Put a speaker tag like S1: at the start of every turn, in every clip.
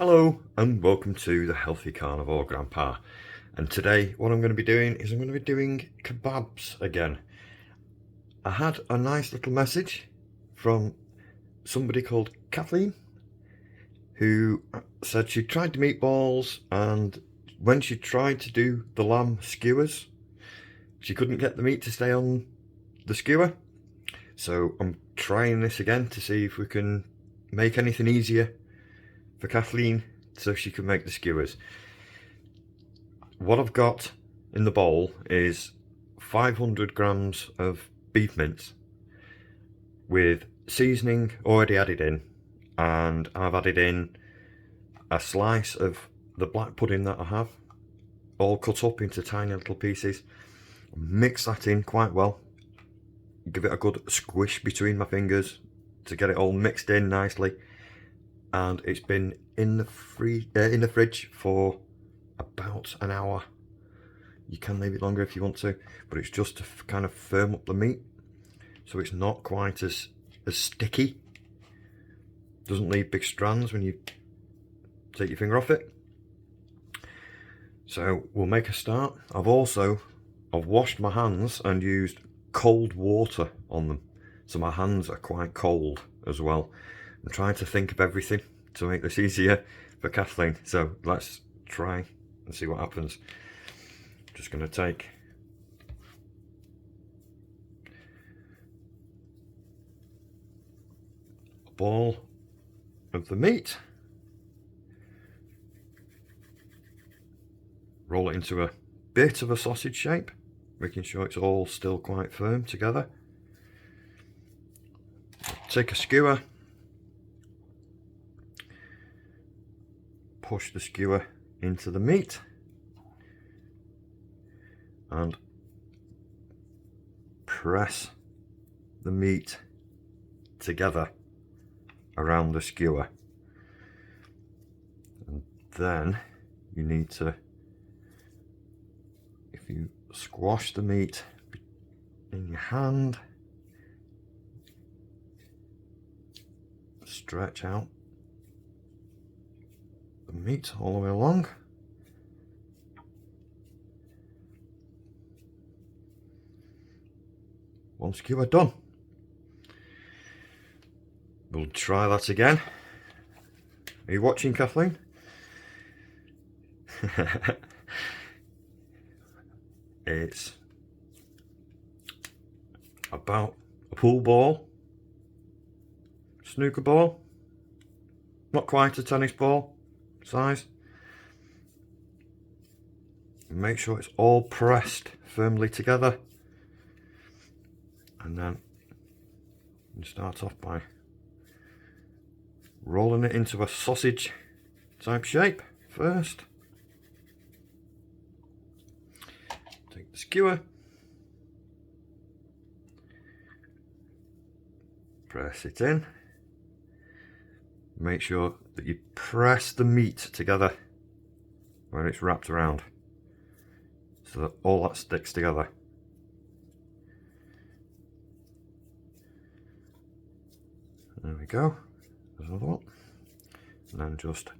S1: Hello and welcome to the Healthy Carnivore Grandpa, and today what I'm going to be doing is I'm going to be doing kebabs again. I had a nice little message from somebody called Kathleen who said she tried the meatballs, and when she tried to do the lamb skewers she couldn't get the meat to stay on the skewer. So I'm trying this again to see if we can make anything easier for Kathleen so she can make the skewers. What I've got in the bowl is 500 grams of beef mince with seasoning already added in, and I've added in a slice of the black pudding that I have all cut up into tiny little pieces. Mix that in quite well, give it a good squish between my fingers to get it all mixed in nicely, and it's been in the fridge for about an hour. You can leave it longer if you want to, but it's just to kind of firm up the meat so it's not quite as sticky. Doesn't leave big strands when you take your finger off it. So we'll make a start. I've washed my hands and used cold water on them, so my hands are quite cold as well. I'm trying to think of everything to make this easier for Kathleen, so let's try and see what happens. I'm just going to take a ball of the meat, roll it into a bit of a sausage shape, making sure it's all still quite firm together. Take a skewer, push the skewer into the meat and press the meat together around the skewer, and then you need to, if you squash the meat in your hand, stretch out the meat all the way along. One skewer done. We'll try that again. Are you watching, Kathleen? It's about a pool ball, snooker ball, not quite a tennis ball size. Make sure it's all pressed firmly together, and then you start off by rolling it into a sausage type shape first. Take the skewer, press it in. Make sure that you press the meat together where it's wrapped around so that all that sticks together. There we go. There's another one. And then just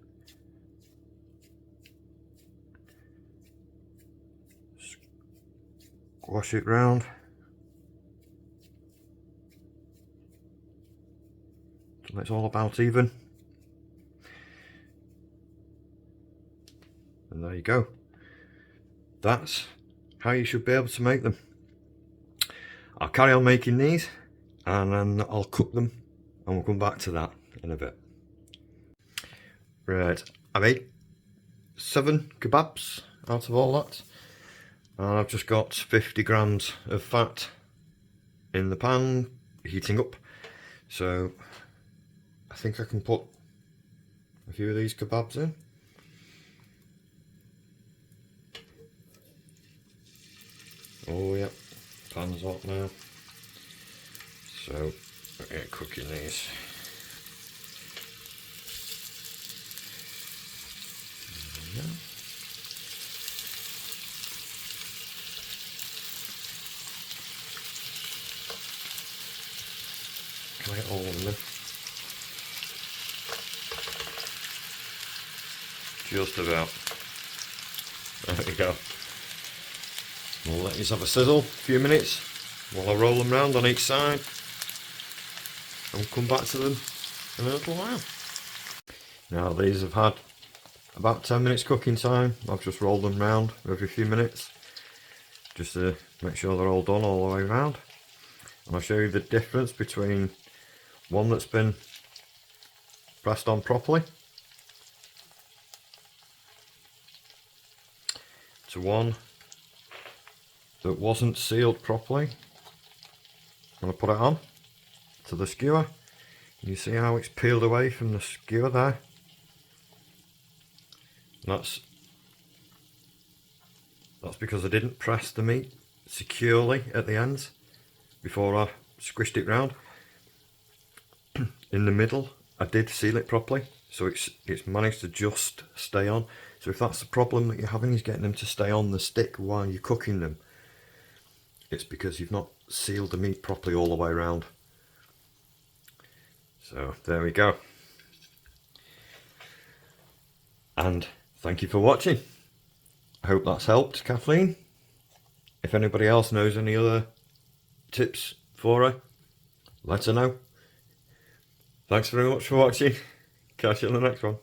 S1: squash it round till it's all about even. And there you go. That's how you should be able to make them. I'll carry on making these and then I'll cook them, and we'll come back to that in a bit. Right, I made 7 kebabs out of all that, and I've just got 50 grams of fat in the pan heating up, so I think I can put a few of these kebabs in. Oh yeah, pan's hot now, so we're going to cooking these. There we go. Can I get all of them? Just about. There we go. We'll let these have a sizzle, a few minutes, while I roll them round on each side. And we'll come back to them in a little while. Now these have had about 10 minutes cooking time. I've just rolled them round every few minutes, just to make sure they're all done all the way round. And I'll show you the difference between one that's been pressed on properly to one that wasn't sealed properly. I'm going to put it on to the skewer. You see how it's peeled away from the skewer there? That's because I didn't press the meat securely at the ends before I squished it round. In the middle I did seal it properly, so it's managed to just stay on. So if that's the problem that you're having, is getting them to stay on the stick while you're cooking them, it's because you've not sealed the meat properly all the way around. So there we go. And thank you for watching. I hope that's helped Kathleen. If anybody else knows any other tips for her, let her know. Thanks very much for watching. Catch you in the next one.